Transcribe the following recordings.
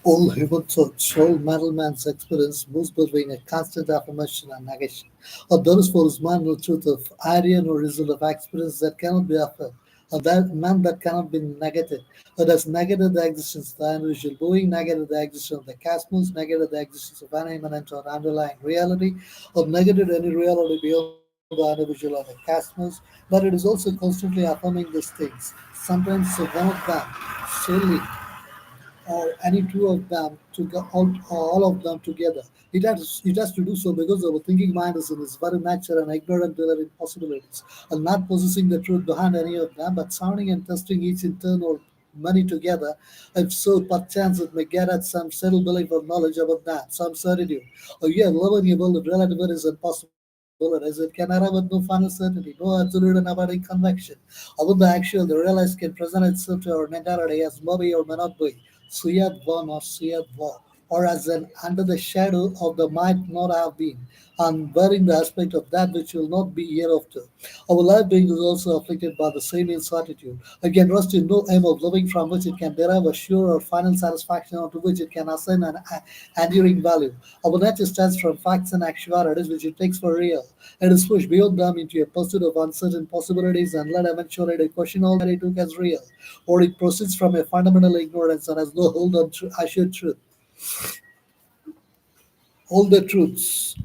All human thoughts, all mental man's experience moves between a constant affirmation and negation. Or those for whose man no truth of idea no result of experience that cannot be affirmed. Or that man that cannot be negated. Or that's negated the existence of the individual being, negated the existence of the cosmos, negated the existence of any immanent or underlying reality, or negated any reality beyond the individual or the cosmos. But it is also constantly affirming these things. Sometimes one of them solely or any two of them all of them together. It has to do so because our thinking mind is in its very nature and ignorant delivery possibilities, and not possessing the truth behind any of them, but sounding and testing each in turn or many together. If so, perchance it may get at some settled belief or knowledge about that, some certitude. Or yeah, living a world of relativity is impossibilities. It can arrive at no final certainty, no absolute and abiding conviction. About the actual, the realized can present itself to our mentality as maybe or may not be. Suyat one or Suyat war, or as an under the shadow of the might not have been, and bearing the aspect of that which will not be hereafter. Our life being is also afflicted by the same incertitude. It can rest in no aim of living from which it can derive a sure or final satisfaction or to which it can assign an enduring value. Our nature stands from facts and actualities which it takes for real. It is pushed beyond them into a pursuit of uncertain possibilities and led eventually to question all that it took as real, or it proceeds from a fundamental ignorance and has no hold on assured truth. All the truths,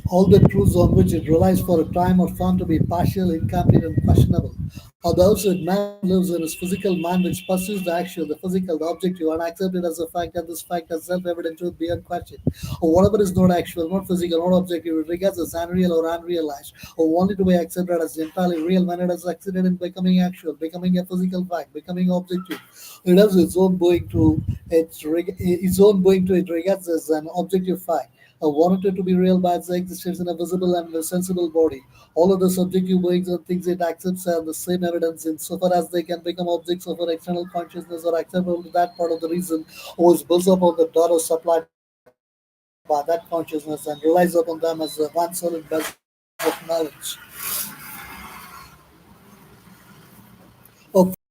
all the truths on which it relies for a time are found to be partial, incomplete, and questionable. Or the also man lives in his physical mind which pursues the actual, the physical, the objective, and accepts it as a fact, and this fact as self-evident truth beyond question. Or whatever is not actual, not physical, not objective, it regards as unreal or unrealized, or only to be accepted as entirely real when it has succeeded in becoming actual, becoming a physical fact, becoming objective. It has its own going to it regards as an objective fact wanted to be real by its existence in a visible and a sensible body. All of the subjective beings and things it accepts have the same evidence insofar as they can become objects of our external consciousness or acceptable to that part of the reason or is built upon the data supplied by that consciousness and relies upon them as a one solid basis of knowledge.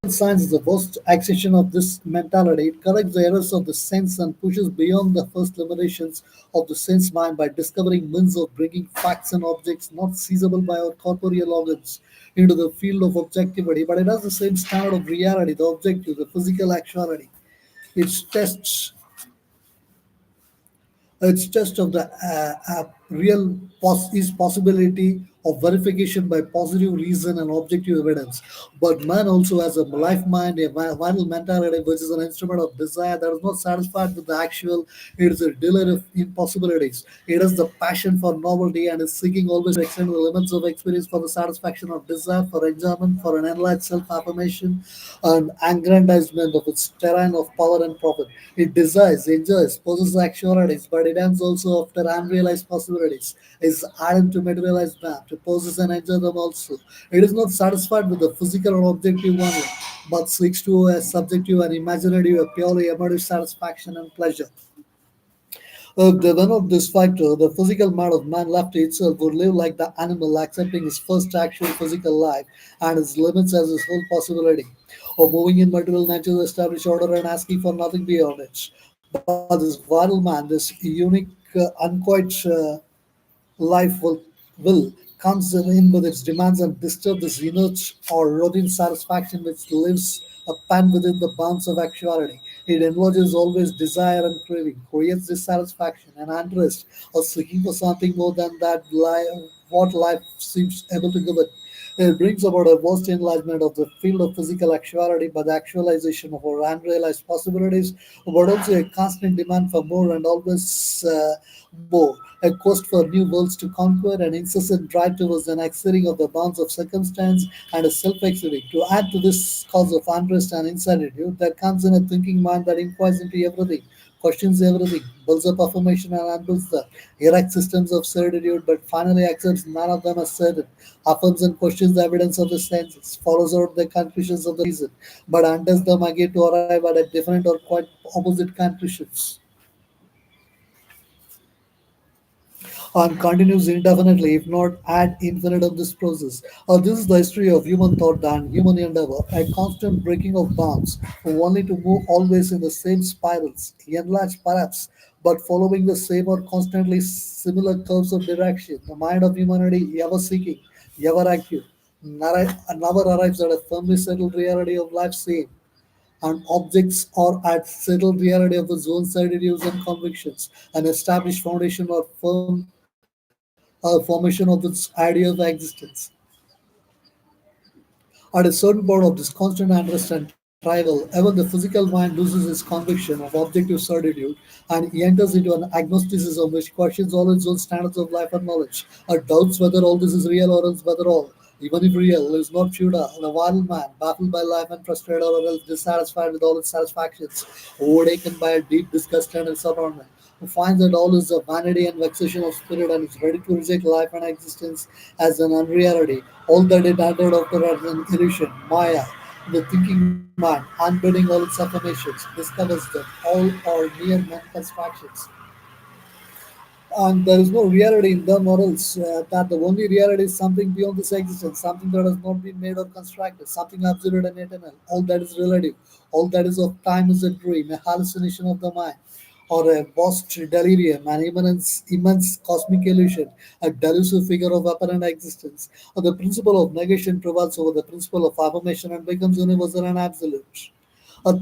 Physical science is the worst extension of this mentality. It corrects the errors of the sense and pushes beyond the first limitations of the sense mind by discovering means of bringing facts and objects not seizable by our corporeal organs into the field of objectivity. But it has the same standard of reality, the objective, the physical actuality. It tests it's just of the real is possibility of verification by positive reason and objective evidence. But man also has a life mind, a vital mentality, which is an instrument of desire that is not satisfied with the actual. It is a dealer of impossibilities. It has the passion for novelty and is seeking always to extend the limits of experience for the satisfaction of desire, for enjoyment, for an enlightened self-affirmation, and aggrandizement of its terrain of power and profit. It desires, enjoys, possesses actualities, but it ends also after unrealized possibilities. Is ardent to materialize them, to possess and enjoy them also. It is not satisfied with the physical or objective only, but seeks to a subjective and imaginative, a purely emotive satisfaction and pleasure. The one of this factor, the physical mind of man left to itself would live like the animal, accepting his first actual physical life and its limits as his whole possibility, or moving in material nature's established order and asking for nothing beyond it. But this vital man, this unique, unquite life will comes in with its demands and disturb this inert or routine satisfaction which lives a pan within the bounds of actuality. It enlarges always desire and craving, creates dissatisfaction and unrest, or seeking for something more than what life seems able to give it. It brings about a vast enlargement of the field of physical actuality by the actualization of our unrealized possibilities, but also a constant demand for more and always more, a quest for new worlds to conquer, an incessant drive towards an exceeding of the bounds of circumstance, and a self-exceeding. To add to this cause of unrest and incertitude, there comes in a thinking mind that inquires into everything, questions everything, builds up affirmation and unbuilds them, erects systems of certitude, but finally accepts none of them as certain, affirms and questions the evidence of the senses, follows out the conclusions of the reason, but undoes them again to arrive at a different or quite opposite conclusions. and continues indefinitely, if not ad infinitum, this process. This is the history of human thought and human endeavor, a constant breaking of bounds, only to move always in the same spirals, enlarged perhaps, but following the same or constantly similar curves of direction. The mind of humanity, ever seeking, ever active, never arrives at a firmly settled reality of life's aim and objects or at settled reality of its own certitudes and convictions, an established foundation or firm formation of its idea of existence. At a certain point of this constant unrest and trial, even the physical mind loses its conviction of objective certitude and enters into an agnosticism which questions all its own standards of life and knowledge, or doubts whether all this is real or else whether all, even if real, is not futile. And a wild man, baffled by life and frustrated or else dissatisfied with all its satisfactions, overtaken by a deep disgust and disappointment, who finds that all is a vanity and vexation of spirit and is ready to reject life and existence as an unreality, all that it added after as an illusion, Maya. The thinking mind, unbending all its affirmations, discovers that all are mere mental constructions and there is no reality in them or else that the only reality is something beyond this existence, something that has not been made or constructed, something absolute and eternal. All that is relative, all that is of time is a dream, a hallucination of the mind, or a vast delirium, an immense cosmic illusion, a delusive figure of apparent existence. Or the principle of negation prevails over the principle of affirmation and becomes universal and absolute.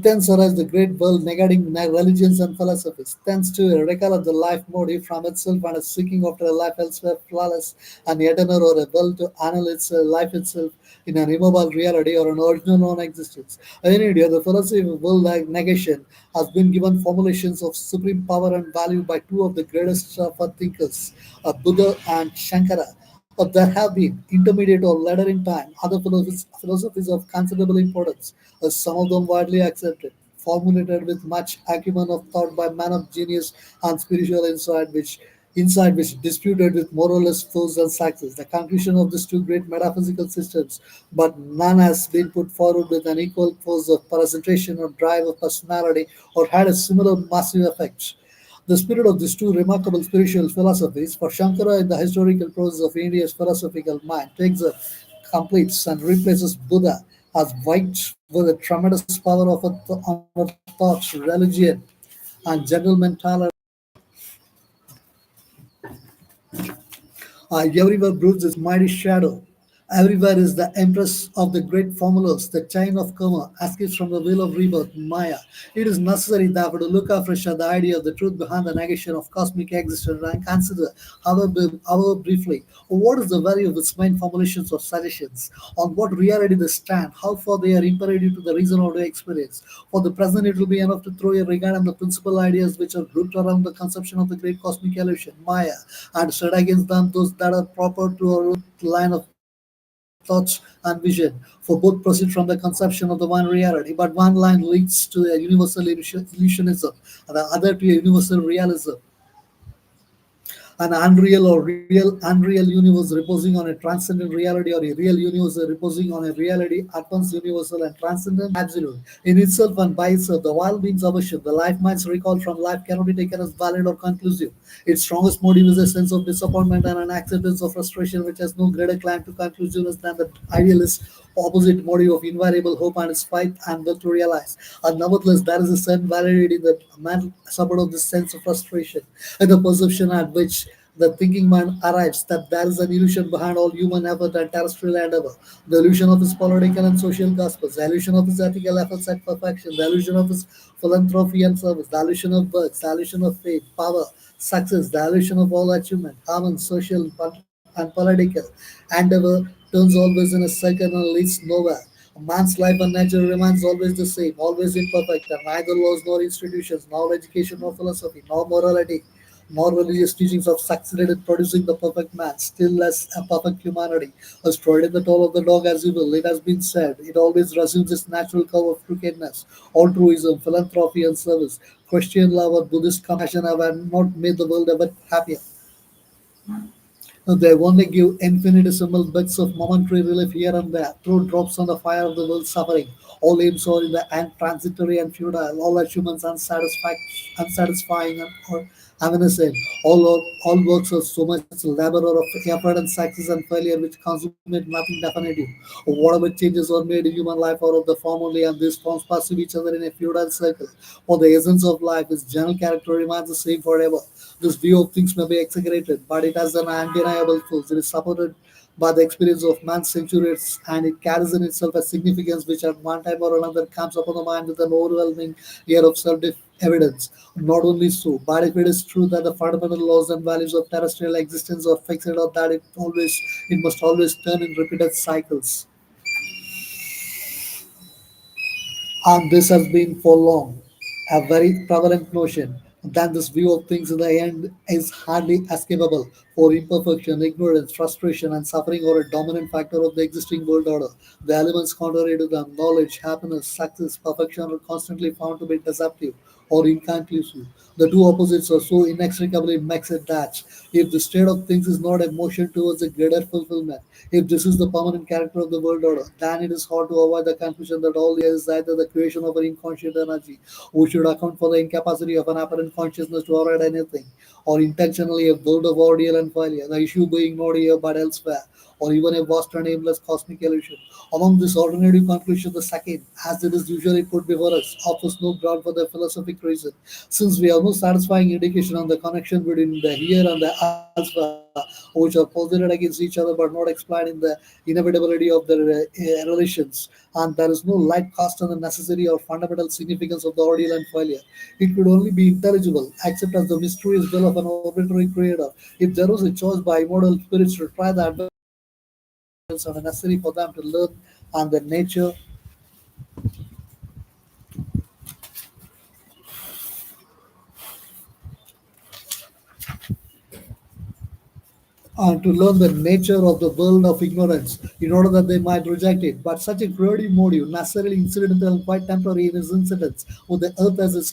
Thence arise the great world negating religions and philosophies. Thence to recollect the life motive from itself and a seeking after a life elsewhere flawless and eternal or a will to annul its life itself in an immobile reality or an original non-existence. In India, the philosophy of world negation has been given formulations of supreme power and value by two of the greatest of our thinkers, Buddha and Shankara. There have been, intermediate or later in time, other philosophies of considerable importance, some of them widely accepted, formulated with much acumen of thought by men of genius and spiritual insight which disputed with more or less force and success. The conclusion of these two great metaphysical systems, but none has been put forward with an equal force of presentation or drive of personality or had a similar massive effect. The spirit of these two remarkable spiritual philosophies, for Shankara in the historical process of India's philosophical mind, takes a completes and replaces Buddha as white with a tremendous power of on our thoughts, religion, and general mentality. Everywhere broods its mighty shadow. Everywhere is the empress of the great formulas, the chain of karma, escapes from the wheel of rebirth, Maya. It is necessary, therefore, to look afresh at the idea of the truth behind the negation of cosmic existence and consider, however briefly, what is the value of its main formulations or suggestions, on what reality they stand, how far they are imperative to the reason or the experience. For the present, it will be enough to throw a regard on the principal ideas which are grouped around the conception of the great cosmic illusion, Maya, and set against them those that are proper to our line of thoughts and vision. For both proceed from the conception of the one reality, but one line leads to a universal illusionism, and the other to a universal realism, an unreal universe reposing on a transcendent reality or a real universe reposing on a reality advanced universal and transcendent absolute in itself and by itself. The wild beings aversion the life minds recall from life cannot be taken as valid or conclusive. Its strongest motive is a sense of disappointment and an acceptance of frustration which has no greater claim to conclusiveness than the idealist opposite motive of invariable hope and its faith and will to realize. And nevertheless, there is a certain validity that man suffered of this sense of frustration and the perception at which the thinking mind arrives that there is an illusion behind all human effort and terrestrial endeavor. The illusion of his political and social gospels, the illusion of his ethical efforts at perfection, the illusion of his philanthropy and service, the illusion of birth, the illusion of faith, power, success, the illusion of all achievement, common, social, and political endeavor turns always in a circle and leads nowhere. A man's life and nature remains always the same, always imperfect, and neither laws nor institutions, nor education nor philosophy, nor morality, nor religious teachings have succeeded in producing the perfect man, still less a perfect humanity. As trod in the toe of the dog as evil, it has been said, it always resumes its natural curve of crookedness. Altruism, philanthropy, and service, Christian love, or Buddhist compassion have not made the world ever happier. They only give infinitesimal bits of momentary relief here and there, through drops on the fire of the world's suffering. All aims are in the end transitory and futile, all achievements unsatisfying or Evanescent. All works are so much labor of effort and success and failure which consummate nothing definitive. Whatever changes are made in human life are of the form only, and these forms pursue each other in a feudal circle. For the essence of life, its general character remains the same forever. This view of things may be exaggerated, but it has an undeniable truth. It is supported by the experience of man's centuries, and it carries in itself a significance which at one time or another comes upon the mind with an overwhelming air of self-evidence. Not only so, but if it is true that the fundamental laws and values of terrestrial existence are fixed, or that it must always turn in repeated cycles. And this has been for long a very prevalent notion. Then this view of things in the end is hardly escapable, for imperfection, ignorance, frustration, and suffering are a dominant factor of the existing world order. The elements contrary to them, knowledge, happiness, success, perfection, are constantly found to be deceptive or inconclusive. The two opposites are so inextricably mixed that if the state of things is not a motion towards a greater fulfillment, if this is the permanent character of the world order, then it is hard to avoid the conclusion that all is either the creation of an inconscient energy, which should account for the incapacity of an apparent consciousness to avoid anything, or intentionally a world of ordeal and failure, the issue being not here but elsewhere, or even a vast and aimless cosmic illusion. Among this alternative conclusion, the second, as it is usually put before us, offers no ground for the philosophic reason, since we have no satisfying indication on the connection between the here and the elsewhere, which are posited against each other but not explained in the inevitability of their relations, and there is no light cast on the necessary or fundamental significance of the ordeal and failure. It could only be intelligible, except as the mysterious will of an arbitrary creator. If there was a choice by immortal spirits to try the adventures of ignorance and necessary for them to learn and the nature and to learn the nature of the world of ignorance in order that they might reject it. But such a creative motive, necessarily incidental and quite temporary in its incidence, with the earth as its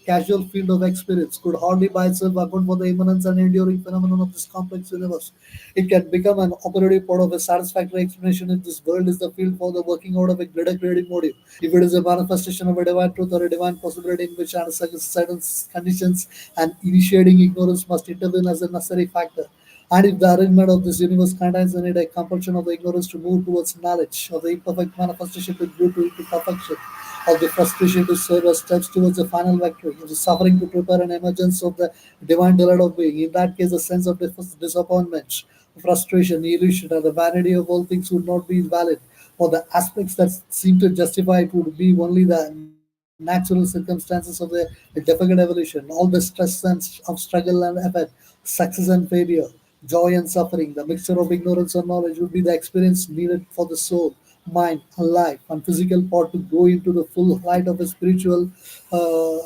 casual field of experience, could hardly by itself account for the immanence and enduring phenomenon of this complex universe. It can become an operative part of a satisfactory explanation if this world is the field for the working out of a greater creative motive. If it is a manifestation of a divine truth or a divine possibility in which under certain conditions and initiating ignorance must intervene as a necessary factor. And if the arrangement of this universe contains in it a compulsion of the ignorance to move towards knowledge, of the imperfect manifestation to grow to perfection, of the frustration to serve as steps towards the final victory, of the suffering to prepare an emergence of the divine delight of being, in that case, a sense of disappointment, frustration, illusion, and the vanity of all things would not be valid. For the aspects that seem to justify it would be only the natural circumstances of the difficult evolution, all the stress of struggle and effort, success and failure, joy and suffering, the mixture of ignorance and knowledge would be the experience needed for the soul, mind, and life, and physical part to grow into the full light of a spiritual uh,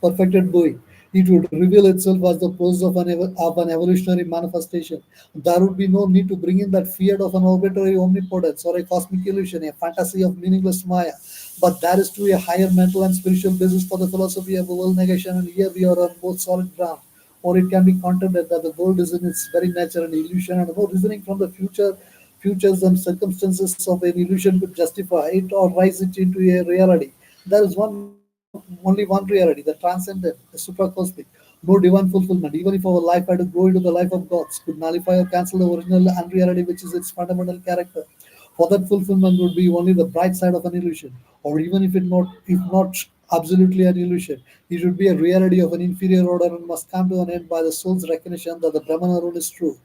perfected being. It would reveal itself as the process of of an evolutionary manifestation. There would be no need to bring in that fiat of an arbitrary omnipotence or a cosmic illusion, a fantasy of meaningless Maya. But there is too a higher mental and spiritual basis for the philosophy of world negation, and here we are on both solid ground. Or it can be contended that the world is in its very nature an illusion, and no reasoning from the futures and circumstances of an illusion could justify it or rise it into a reality. There is only one reality, the transcendent, the supracosmic. No divine fulfillment, even if our life had to grow into the life of gods, could nullify or cancel the original unreality which is its fundamental character. For that fulfillment would be only the bright side of an illusion, or even if not absolutely an illusion, it should be a reality of an inferior order and must come to an end by the soul's recognition that the Brahman alone is true,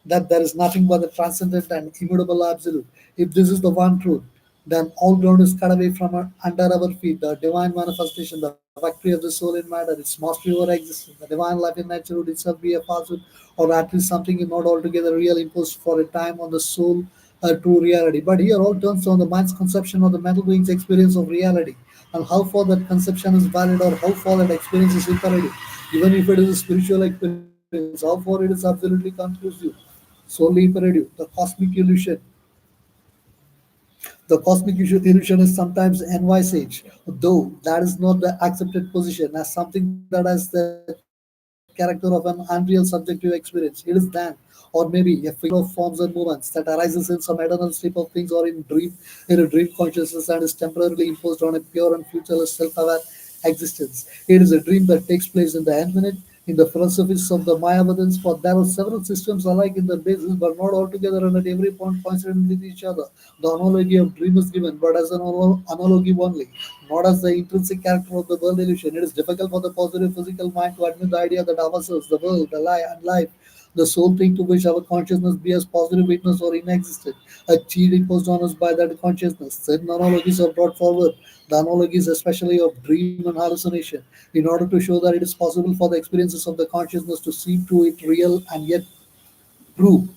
that there is nothing but the transcendent and immutable absolute. If this is the one truth, then all ground is cut away from under our feet. The divine manifestation, the victory of the soul in matter, its mastery over existence, the divine life in nature would itself be a falsehood, or at least something not altogether real imposed for a time on the soul true reality. But here all turns on the mind's conception of the mental being's experience of reality, and how far that conception is valid or how far that experience is imperative. Even if it is a spiritual experience, how far it is absolutely conclusive, solely imperative. The cosmic illusion is sometimes envisaged, though that is not the accepted position, as something that has the character of an unreal subjective experience. It is then, or maybe, a figure of forms and movements that arises in some eternal sleep of things or in a dream consciousness and is temporarily imposed on a pure and futureless self-aware entity. existence. It is a dream that takes place in the infinite, in the philosophies of the Mayavadins, for there are several systems alike in the basis, but not altogether and at every point coincident with each other. The analogy of dream is given, but as an analogy only, not as the intrinsic character of the world illusion. It is difficult for the positive physical mind to admit the idea that ourselves, the world, the lie, and life, the sole thing to which our consciousness bears positive witness or inexistent, a cheat imposed on us by that consciousness. Certain analogies are brought forward, the analogies especially of dream and hallucination, in order to show that it is possible for the experiences of the consciousness to seem to it real and prove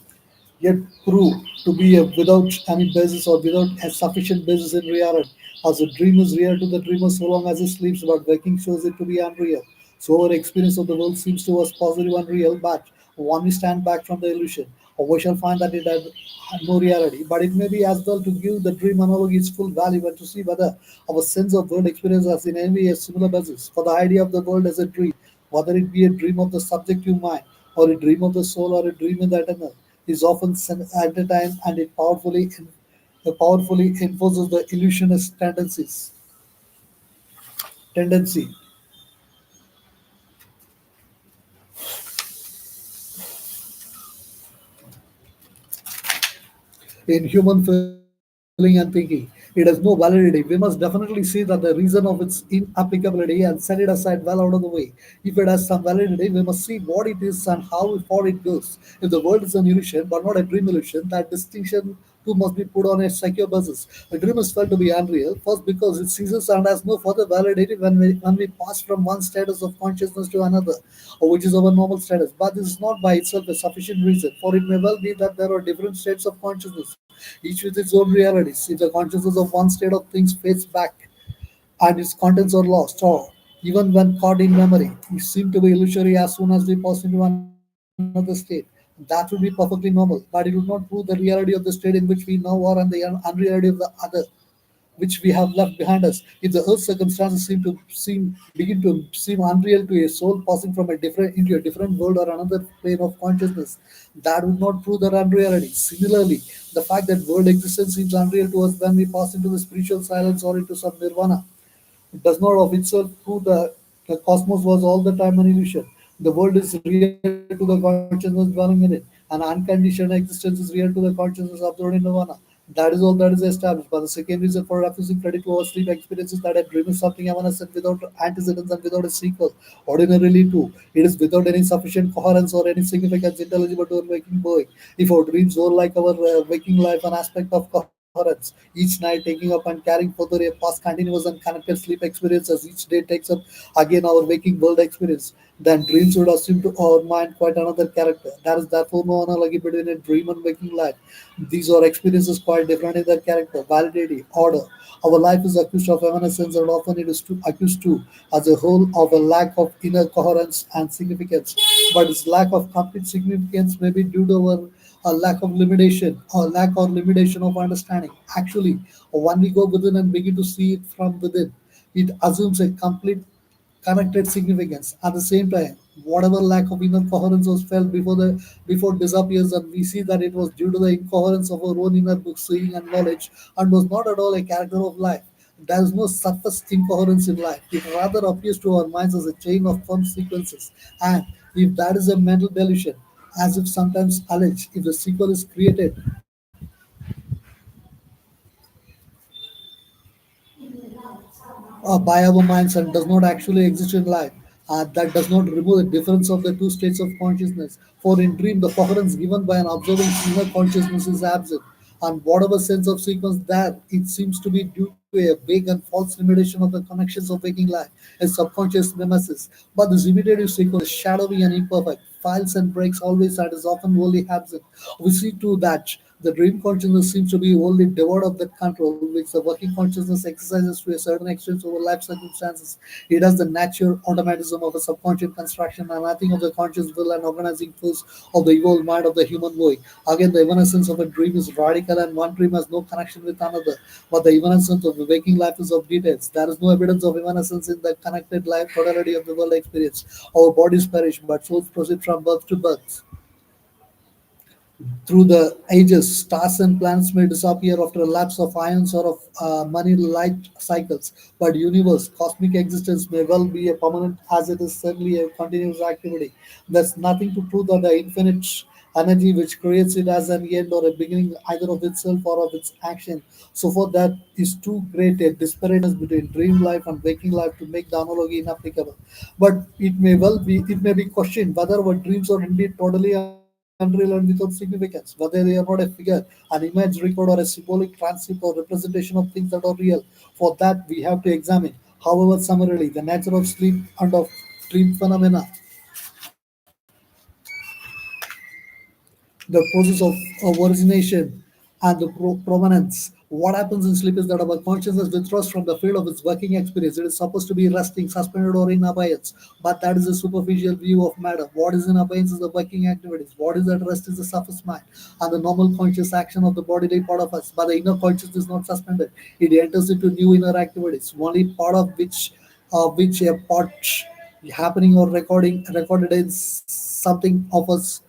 yet prove to be without any basis or without a sufficient basis in reality. As a dream is real to the dreamer so long as he sleeps, but waking shows it to be unreal. So our experience of the world seems to us positive and real, but when we stand back from the illusion, or we shall find that it had no reality. But it may be as well to give the dream analogy its full value and to see whether our sense of world experience has in any way a similar basis. For the idea of the world as a dream, whether it be a dream of the subjective mind, or a dream of the soul, or a dream in the eternal, is often at the time, and it powerfully enforces the illusionist tendency in human feeling and thinking. It has no validity. We must definitely see that the reason of its inapplicability and set it aside well out of the way. If it has some validity, we must see what it is and how far it goes. If the world is an illusion but not a dream illusion, that distinction too must be put on a secure basis. A dream is felt to be unreal, first because it ceases and has no further validity when we pass from one status of consciousness to another, which is our normal status. But this is not by itself a sufficient reason, for it may well be that there are different states of consciousness, each with its own realities. If the consciousness of one state of things fades back and its contents are lost, or even when caught in memory, it seems to be illusory as soon as we pass into another state. That would be perfectly normal, but it would not prove the reality of the state in which we now are and the unreality of the other which we have left behind us. If the earth's circumstances begin to seem unreal to a soul passing from a different into a different world or another plane of consciousness, that would not prove their unreality. Similarly, the fact that world existence seems unreal to us when we pass into the spiritual silence or into some nirvana, it does not of itself prove that the cosmos was all the time an illusion. The world is real to the consciousness dwelling in it, and unconditioned existence is real to the consciousness observed in nirvana. That is all that is established. But the second reason for refusing credit to our sleep experiences is that a dream is something evanescent without antecedents and without a sequel. Ordinarily, too, it is without any sufficient coherence or any significance intelligible to a waking boy. If our dreams were like our waking life, an aspect of coherence, each night taking up and carrying further a past continuous and connected sleep experience as each day takes up again our waking world experience, then dreams would assume to our mind quite another character. There is therefore no analogy between a dream and waking life. These are experiences quite different in their character, validity, order. Our life is accused of evanescence and often it is accused too, as a whole, of a lack of inner coherence and significance. But its lack of complete significance may be due to our a lack of limitation or lack or limitation of understanding. Actually, when we go within and begin to see it from within, it assumes a complete connected significance. At the same time, whatever lack of inner coherence was felt before it disappears, and we see that it was due to the incoherence of our own inner book seeing and knowledge, and was not at all a character of life. There is no surface incoherence in life. It rather appears to our minds as a chain of firm sequences. And if that is a mental delusion, as if sometimes alleged, if the sequel is created by our minds and does not actually exist in life. That does not remove the difference of the two states of consciousness. For in dream, the coherence given by an observing inner consciousness is absent, and whatever sense of sequence that it seems to be due to a vague and false limitation of the connections of waking life, a subconscious nemesis. But this imitative sequence is shadowy and imperfect, files and breaks always and is often wholly absent. We see too that the dream consciousness seems to be wholly devoid of that control which the working consciousness exercises to a certain extent over life circumstances. It has the natural automatism of a subconscious construction and nothing of the conscious will and organizing force of the evolved mind of the human being. Again, the evanescence of a dream is radical and one dream has no connection with another. But the evanescence of the waking life is of details. There is no evidence of evanescence in the connected life totality of the world experience. Our bodies perish, but souls proceed from birth to birth. through the ages, stars and planets may disappear after a lapse of ions or of many light cycles, but universe, cosmic existence may well be a permanent as it is certainly a continuous activity. There's nothing to prove that the infinite energy which creates it as an end or a beginning either of itself or of its action. So for that is too great a disparateness between dream life and waking life to make the analogy inapplicable. But it may be questioned whether our dreams are indeed totally unreal and without significance, whether they are not a figure, an image record, or a symbolic transcript or representation of things that are real. For that we have to examine, however summarily, the nature of sleep and of dream phenomena, the process of origination and the provenance. What happens in sleep is that our consciousness withdraws from the field of its working experience. It is supposed to be resting, suspended, or in abeyance, but that is a superficial view of matter. What is in abeyance is the working activities. What is at rest is the surface mind and the normal conscious action of the bodily part of us. But the inner consciousness is not suspended. It enters into new inner activities, only part of which a part happening or recorded is something of us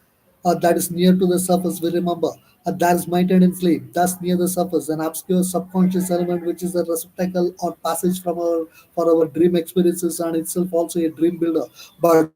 that is near to the surface, we remember. That is maintained in sleep, thus near the surface, an obscure subconscious element which is a receptacle or passage from our for our dream experiences and itself also a dream builder. But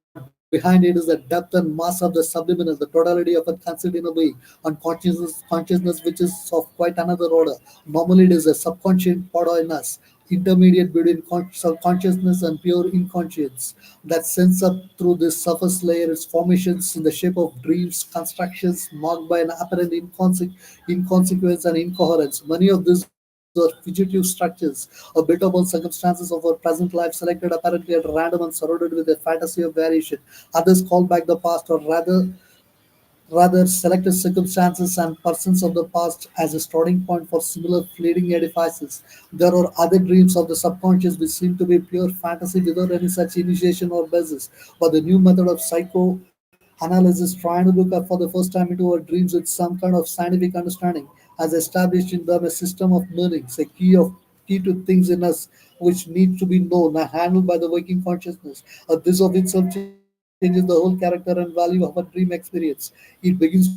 behind it is the depth and mass of the subliminal, the totality of a concept in a being, and consciousness which is of quite another order. Normally it is a subconscious part in us, intermediate between subconsciousness and pure inconscience, that sends up through this surface layer its formations in the shape of dreams, constructions marked by an apparent inconsequence and incoherence. Many of these are fugitive structures, or bit-about circumstances of our present life selected apparently at random and surrounded with a fantasy of variation. Others call back the past, or rather selected circumstances and persons of the past as a starting point for similar fleeting edifices. There are other dreams of the subconscious which seem to be pure fantasy without any such initiation or basis. But the new method of psychoanalysis trying to look at for the first time into our dreams with some kind of scientific understanding has established in them a system of learnings, a key to things in us which need to be known and handled by the waking consciousness. This of itself changes the whole character and value of a dream experience. It begins to